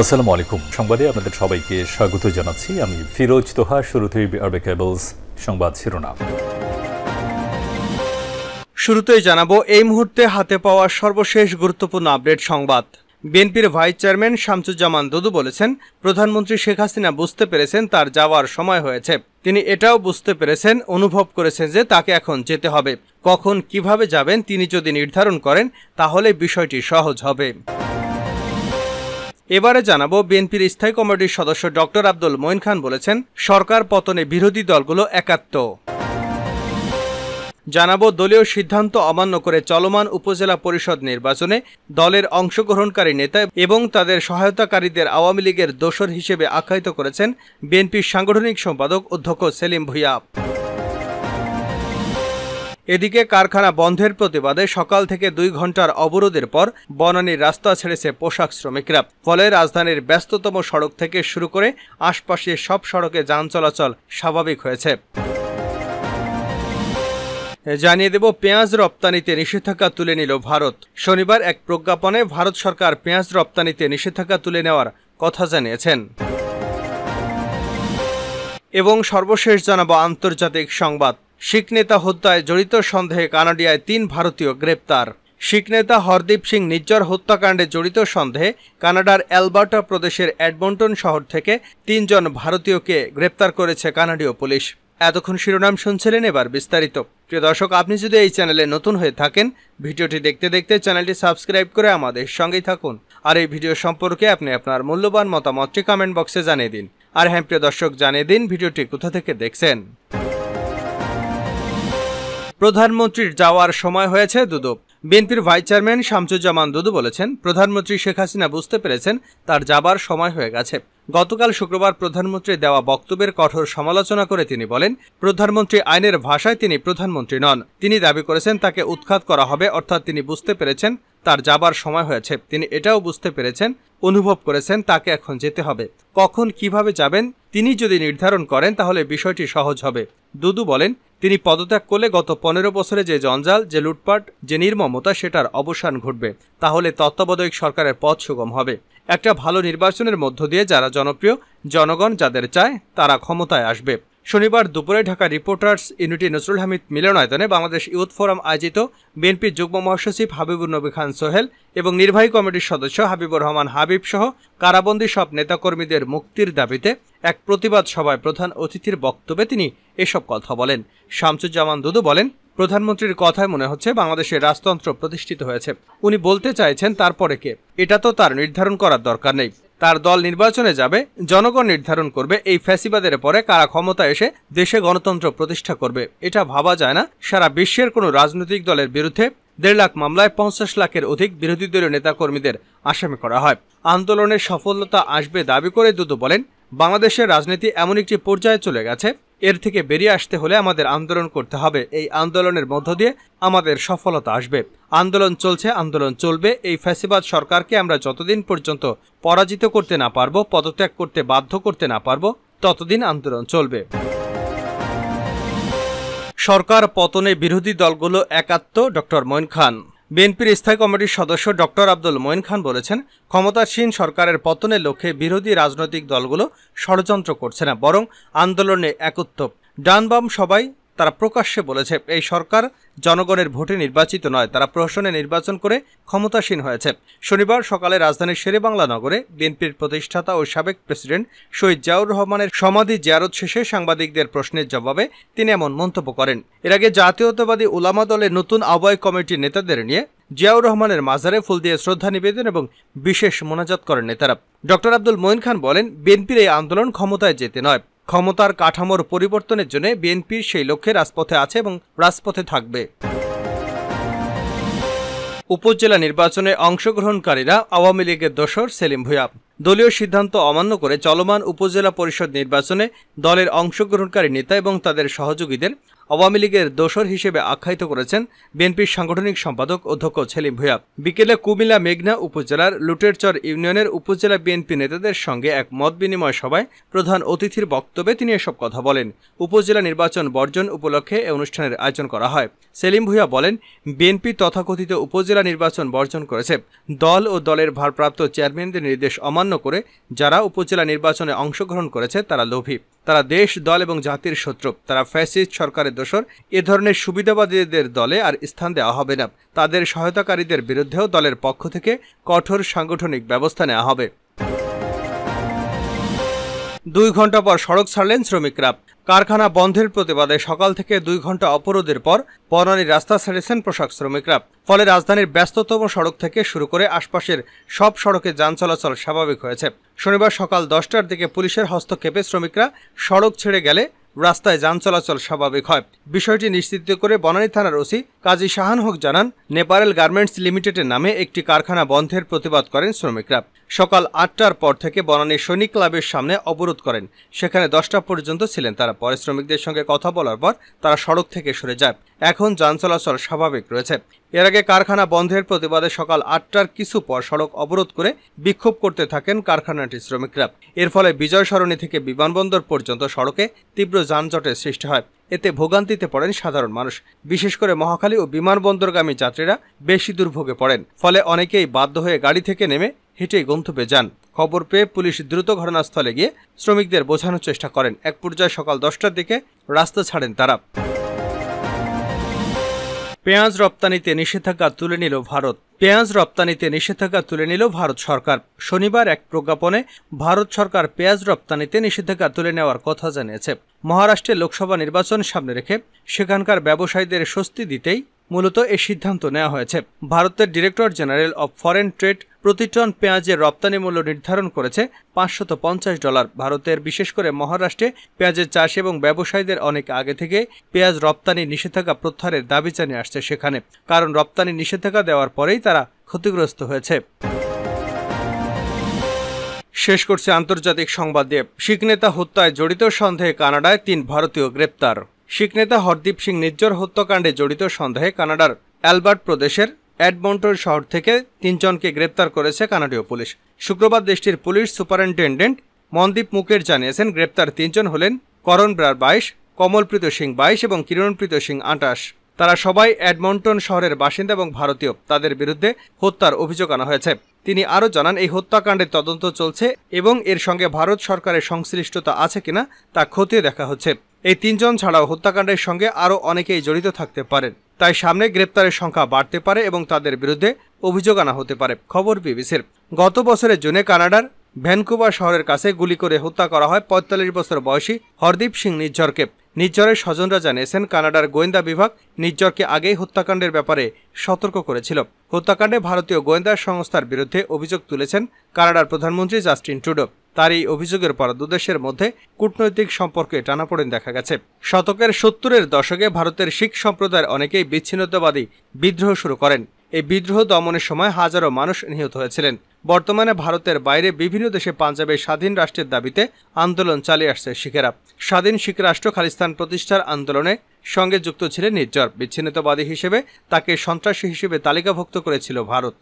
আসসালামু আলাইকুম। সংবাদে আপনাদের সবাইকে স্বাগত জানাচ্ছি। আমি ফিরোজ তোহা। শুরুতেই আরবে কেবলস সংবাদ শিরোনাম। শুরুতেই জানাবো এই মুহূর্তে হাতে পাওয়া সর্বশেষ গুরুত্বপূর্ণ আপডেট সংবাদ। বিএনপির ভাইস চেয়ারম্যান শামসুজ্জামান দুদু বলেছেন, প্রধানমন্ত্রী শেখ হাসিনা বুঝতে পেরেছেন তার যাওয়ার সময় হয়েছে। তিনি এটাও বুঝতে পেরেছেন, অনুভব করেছেন যে তাকে এখন যেতে হবে। কখন কিভাবে যাবেন তিনি যদি নির্ধারণ করেন তাহলে বিষয়টি সহজ হবে। এবারে জানাবো বিএনপির স্থায়ী কমিটির সদস্য ডক্টর আব্দুল মঈন খান বলেছেন, সরকার পতনে বিরোধী দলগুলো একাত্ম। জানাবো দলীয় সিদ্ধান্ত অমান্য করে চলমান উপজেলা পরিষদ নির্বাচনে দলের অংশগ্রহণকারী নেতা এবং তাদের সহায়তাকারীদের আওয়ামী লীগের দোসর হিসেবে আখ্যায়িত করেছেন বিএনপির সাংগঠনিক সম্পাদক অধ্যক্ষ সেলিম ভূঁইয়া। এদিকে কারখানা বন্ধের প্রতিবাদে সকাল থেকে 2 ঘন্টার অবরোধের পর বনানীর রাস্তা ছেড়েছে পোশাক শ্রমিকরা। ফলে রাজধানীর ব্যস্ততম সড়ক থেকে শুরু করে আশপাশের সব সড়কে যান চলাচল স্বাভাবিক হয়েছে। জানিয়ে দেব, পেঁয়াজ রপ্তানিতে নিষেধাজ্ঞা তুলে নিল ভারত। শনিবার এক প্রজ্ঞাপনে ভারত সরকার পেঁয়াজ রপ্তানিতে নিষেধাজ্ঞা তুলে নেওয়ার কথা জানিয়েছেন। এবং সর্বশেষ জানাবো আন্তর্জাতিক সংবাদ। শিখ নেতা হত্যায় জড়িত সন্দেহে কানাডিয়ায় 3 ভারতীয় গ্রেপ্তার। শিখ নেতা হরদীপ সিং নিজ্জর হত্যাকাণ্ডে জড়িত সন্দেহে কানাডার অ্যালবার্টা প্রদেশের এডমন্টন শহর থেকে 3 জন ভারতীয়কে গ্রেপ্তার করেছে কানাডীয় পুলিশ। এতক্ষণ শিরোনাম শুনছিলেন, এবার বিস্তারিত। প্রিয় দর্শক, আপনি যদি এই চ্যানেলে নতুন হয়ে থাকেন, ভিডিওটি দেখতে দেখতে চ্যানেলটি সাবস্ক্রাইব করে আমাদের সঙ্গেই থাকুন। আর এই ভিডিও সম্পর্কে আপনি আপনার মূল্যবান মতামতটি কমেন্ট বক্সে জানিয়ে দিন। আর হ্যাঁ প্রিয় দর্শক, জানিয়ে দিন ভিডিওটি কোথা থেকে দেখছেন। প্রধানমন্ত্রীর যাওয়ার সময় হয়েছে দুদু। বিএনপির ভাইস চেয়ারম্যান শামসুজ্জামান দুদু বলেছেন, প্রধানমন্ত্রী শেখ হাসিনা বুঝতে পেরেছেন তার যাবার সময় হয়ে গেছে। গতকাল শুক্রবার প্রধানমন্ত্রীর দেওয়া বক্তব্যের কঠোর সমালোচনা করে তিনি বলেন, প্রধানমন্ত্রী আইনের ভাষায় তিনি প্রধানমন্ত্রী নন। তিনি দাবি করেছেন তাকে উৎখাত করা হবে, অর্থাৎ তিনি বুঝতে পেরেছেন তার যাবার সময় হয়েছে। তিনি এটাও বুঝতে পেরেছেন, অনুভব করেছেন তাকে এখন যেতে হবে। কখন কিভাবে যাবেন তিনি যদি নির্ধারণ করেন তাহলে বিষয়টি সহজ হবে। দুদু বলেন, তিনি পদত্যাগ করলে গত 15 বছরে যে জঞ্জাল, যে লুটপাট, যে নির্মমতা, সেটার অবসান ঘটবে। তাহলে তত্ত্বাবধায়ক সরকারের পথ সুগম হবে। একটা ভালো নির্বাচনের মধ্য দিয়ে যারা জনপ্রিয়, জনগণ যাদের চায় তারা ক্ষমতায় আসবে। শনিবার দুপুরে ঢাকা রিপোর্টার্স ইউনিটি নজরুল হামিদ মিলনায়তনে বাংলাদেশ ইউথ ফোরাম আয়োজিত বিএনপির যুগ্ম মহাসচিব হাবিবুর নবী খান সোহেল এবং নির্বাহী কমিটির সদস্য হাবিবুর রহমান হাবিব সহ কারাবন্দী সব নেতাকর্মীদের মুক্তির দাবিতে এক প্রতিবাদ সভায় প্রধান অতিথির বক্তব্যে তিনি এসব কথা বলেন। শামসুজ্জামান দুদু বলেন, প্রধানমন্ত্রীর কথায় মনে হচ্ছে বাংলাদেশের রাজতন্ত্র প্রতিষ্ঠিত হয়েছে। উনি বলতে চাইছেন তারপরে কে, এটা তো তার নির্ধারণ করার দরকার নেই। তার দল নির্বাচনে যাবে, জনগণ নির্ধারণ করবে এই ফ্যাসিবাদের পরে কারা ক্ষমতা এসে দেশে গণতন্ত্র প্রতিষ্ঠা করবে। এটা ভাবা যায় না। সারা বিশ্বের কোনো রাজনৈতিক দলের বিরুদ্ধে 1.5 লাখ মামলায় 50 লাখের অধিক বিরোধী দলীয় নেতাকর্মীদের আসামি করা হয়। আন্দোলনের সফলতা আসবে দাবি করে দুদু বলেন, বাংলাদেশের রাজনীতি এমন একটি পর্যায়ে চলে গেছে, এর থেকে বেরিয়ে আসতে হলে আমাদের আন্দোলন করতে হবে। এই আন্দোলনের মধ্য দিয়ে আমাদের সফলতা আসবে। আন্দোলন চলছে, আন্দোলন চলবে। এই ফ্যাসিবাদ সরকারকে আমরা যতদিন পর্যন্ত পরাজিত করতে না পারবো, পদত্যাগ করতে বাধ্য করতে না পারবো, ততদিন আন্দোলন চলবে। সরকার পতনে বিরোধী দলগুলো একাত্ম, ডক্টর মঈন খান। বিএনপির স্থায়ী কমিটির সদস্য ডক্টর আব্দুল মঈন খান বলেছেন, ক্ষমতাসীন সরকারের পতনের লক্ষ্যে বিরোধী রাজনৈতিক দলগুলো ষড়যন্ত্র করছে না, বরং আন্দোলনে একত্র। ডান বাম সবাই তারা প্রকাশ্যে বলেছে এই সরকার জনগণের ভোটে নির্বাচিত নয়, তারা প্রহসনে নির্বাচন করে ক্ষমতাসীন হয়েছে। শনিবার সকালে রাজধানীর শেরেবাংলা নগরে বিএনপির প্রতিষ্ঠাতা ও সাবেক প্রেসিডেন্ট শহীদ জিয়াউর রহমানের সমাধি জিয়ারত শেষে সাংবাদিকদের প্রশ্নের জবাবে তিনি এমন মন্তব্য করেন। এর আগে জাতীয়তাবাদী উলামা দলের নতুন আহ্বায়ক কমিটির নেতাদের নিয়ে জিয়াউর রহমানের মাজারে ফুল দিয়ে শ্রদ্ধা নিবেদন এবং বিশেষ মোনাজাত করেন নেতারা। ডক্টর আব্দুল মঈন খান বলেন, বিএনপির এই আন্দোলন ক্ষমতায় যেতে নয়, ক্ষমতার কাঠামোর পরিবর্তনের জন্য বিএনপির সেই লক্ষ্যে রাজপথে আছে এবং রাজপথে থাকবে। উপজেলা নির্বাচনে অংশগ্রহণকারীরা আওয়ামী লীগের দোসর সেলিম ভূঁইয়া। দলীয় সিদ্ধান্ত অমান্য করে চলমান উপজেলা পরিষদ নির্বাচনে দলের অংশগ্রহণকারী নেতা এবং তাদের সহযোগীদের আওয়ামী লীগের দোসর হিসেবে আখ্যায়িত করেছেন বিএনপির সাংগঠনিক সম্পাদক অধ্যক্ষ সেলিম ভূঁইয়া। বিকেলে কুমিল্লা মেঘনা উপজেলার লুটেরচর ইউনিয়নের উপজেলা বিএনপি নেতাদের সঙ্গে এক মত বিনিময় সভায় প্রধান অতিথির বক্তব্যে তিনি এসব কথা বলেন। উপজেলা নির্বাচন বর্জন উপলক্ষে এ অনুষ্ঠানের আয়োজন করা হয়। সেলিম ভূঁইয়া বলেন, বিএনপি তথাকথিত উপজেলা নির্বাচন বর্জন করেছে। দল ও দলের ভারপ্রাপ্ত চেয়ারম্যানদের নির্দেশ অমান্য করে যারা উপজেলা নির্বাচনে অংশগ্রহণ করেছে তারা লোভী, তারা দেশ, দল এবং জাতির শত্রু, তারা ফ্যাসিস্ট সরকারের দোসর। এ ধরনের সুবিধাবাদীদের দলে আর স্থান দেওয়া হবে না। তাদের সহায়তাকারীদের বিরুদ্ধেও দলের পক্ষ থেকে কঠোর সাংগঠনিক ব্যবস্থা নেওয়া হবে। 2 ঘন্টা পর সড়ক ছাড়লেন শ্রমিকরা। কারখানা বন্ধের প্রতিবাদে সকাল থেকে 2 ঘন্টা অবরোধের পর বনানীর রাস্তা ছেড়েছেন পোশাক শ্রমিকরা। ফলে রাজধানীর ব্যস্ততম সড়ক থেকে শুরু করে আশপাশের সব সড়কে যান চলাচল স্বাভাবিক হয়েছে। শনিবার সকাল 10টার দিকে পুলিশের হস্তক্ষেপে শ্রমিকরা সড়ক ছেড়ে গেলে রাস্তায় যান চলাচল স্বাভাবিক হয়। বিষয়টি নিশ্চিত করে বনানী থানার ওসি কাজী শাহান হক জানান, নেপারেল গার্মেন্টস লিমিটেডের নামে একটি কারখানা বন্ধের প্রতিবাদ করেন শ্রমিকরা। সকাল 8টার পর থেকে বনানী সৈনিক ক্লাবের সামনে অবরোধ করেন। সেখানে 10টা পর্যন্ত ছিলেন তারা। পরে শ্রমিকদের সঙ্গে কথা বলার পর তারা সড়ক থেকে সরে যায়। এখন যান চলাচল স্বাভাবিক রয়েছে। এর আগে কারখানা বন্ধের প্রতিবাদে সকাল 8টার কিছু পর সড়ক অবরোধ করে বিক্ষোভ করতে থাকেন কারখানাটির শ্রমিকরা। এর ফলে বিজয় সরণি থেকে বিমানবন্দর পর্যন্ত সড়কে তীব্র যানজটের সৃষ্টি হয়। এতে ভোগান্তিতে পড়েন সাধারণ মানুষ। বিশেষ করে মহাখালী ও বিমানবন্দরগামী যাত্রীরা বেশি দুর্ভোগে পড়েন। ফলে অনেকেই বাধ্য হয়ে গাড়ি থেকে নেমে হেঁটে গন্তব্যে যান। খবর পেয়ে পুলিশ দ্রুত ঘটনাস্থলে গিয়ে শ্রমিকদের বোঝানোর চেষ্টা করেন। এক পর্যায়ে সকাল 10টার দিকে রাস্তা ছাড়েন তারা। পেঁয়াজ রপ্তানিতে নিষেধাজ্ঞা তুলে নিল ভারত। পেঁয়াজ রপ্তানিতে নিষেধাজ্ঞা তুলে নিল ভারত সরকার। শনিবার এক প্রজ্ঞাপনে ভারত সরকার পেঁয়াজ রপ্তানিতে নিষেধাজ্ঞা তুলে নেওয়ার কথা জানিয়েছে। মহারাষ্ট্রে লোকসভা নির্বাচন সামনে রেখে সেখানকার ব্যবসায়ীদের স্বস্তি দিতেই মূলত এই সিদ্ধান্ত নেওয়া হয়েছে। ভারতের director general of foreign trade প্রতি টন পেঁয়াজের রপ্তানি মূল্য নির্ধারণ করেছে $550। ভারতের বিশেষ করে মহারাষ্ট্রে পেঁয়াজের চাষ এবং ব্যবসায়ীদের অনেক আগে থেকে পেঁয়াজ রপ্তানি নিষেধাজ্ঞা প্রত্যাহারের দাবি জানিয়ে আসছে সেখানে, কারণ রপ্তানি নিষেধাজ্ঞা দেওয়ার পরেই তারা ক্ষতিগ্রস্ত হয়েছে। শেষ করছে আন্তর্জাতিক সংবাদ দিয়ে। শিখ নেতা হত্যায় জড়িত সন্দেহে কানাডায় 3 ভারতীয় গ্রেপ্তার। শিখ নেতা হরদীপ সিং নিজ্জর হত্যাকাণ্ডে জড়িত সন্দেহে কানাডার অ্যালবার্ট প্রদেশের এডমন্টন শহর থেকে 3 জনকে গ্রেপ্তার করেছে কানাডীয় পুলিশ। শুক্রবার দেশটির পুলিশ সুপারিনটেন্ডেন্ট মনদীপ মুকের জানিয়েছেন, গ্রেপ্তার 3 জন হলেন করণ ব্রার 22, কমলপ্রীত সিং 22 এবং কিরণপ্রীত সিং 28। তারা সবাই এডমন্টন শহরের বাসিন্দা এবং ভারতীয়। তাদের বিরুদ্ধে হত্যার অভিযোগ আনা হয়েছে। তিনি আরও জানান, এই হত্যাকাণ্ডের তদন্ত চলছে এবং এর সঙ্গে ভারত সরকারের সংশ্লিষ্টতা আছে কিনা তা খতিয়ে দেখা হচ্ছে। এই 3 জন ছাড়াও হত্যাকাণ্ডের সঙ্গে আরও অনেকেই জড়িত থাকতে পারেন। তাই সামনে গ্রেপ্তারের সংখ্যা বাড়তে পারে এবং তাদের বিরুদ্ধে অভিযোগ আনা হতে পারে। খবর বিবিসির। গত বছরের জুনে কানাডার ভ্যানকুভার শহরের কাছে গুলি করে হত্যা করা হয় 45 বছর বয়সী হরদীপ সিং নিজ্জরকে। নিজ্জরের স্বজনরা জানিয়েছেন, কানাডার গোয়েন্দা বিভাগ নিজ্জরকে আগেই হত্যাকাণ্ডের ব্যাপারে সতর্ক করেছিল। হত্যাকাণ্ডে ভারতীয় গোয়েন্দা সংস্থার বিরুদ্ধে অভিযোগ তুলেছেন কানাডার প্রধানমন্ত্রী জাস্টিন ট্রুডো। তার এই অভিযোগের পর দুদেশের মধ্যে কূটনৈতিক সম্পর্কে টানাপোড়েন দেখা গেছে। শতকের 70-এর দশকে ভারতের শিখ সম্প্রদায়ের অনেকেই বিচ্ছিন্নতাবাদী বিদ্রোহ শুরু করেন। এই বিদ্রোহ দমনের সময় হাজারো মানুষ নিহত হয়েছিলেন। বর্তমানে ভারতের বাইরে বিভিন্ন দেশে পাঞ্জাবে স্বাধীন রাষ্ট্রের দাবিতে আন্দোলন চালিয়ে আসছে শিখেরা। স্বাধীন শিখ রাষ্ট্র খালিস্তান প্রতিষ্ঠার আন্দোলনে সঙ্গে যুক্ত ছিলেন নিজ্জর। বিচ্ছিন্নতাবাদী হিসেবে তাকে সন্ত্রাসী হিসেবে তালিকাভুক্ত করেছিল ভারত।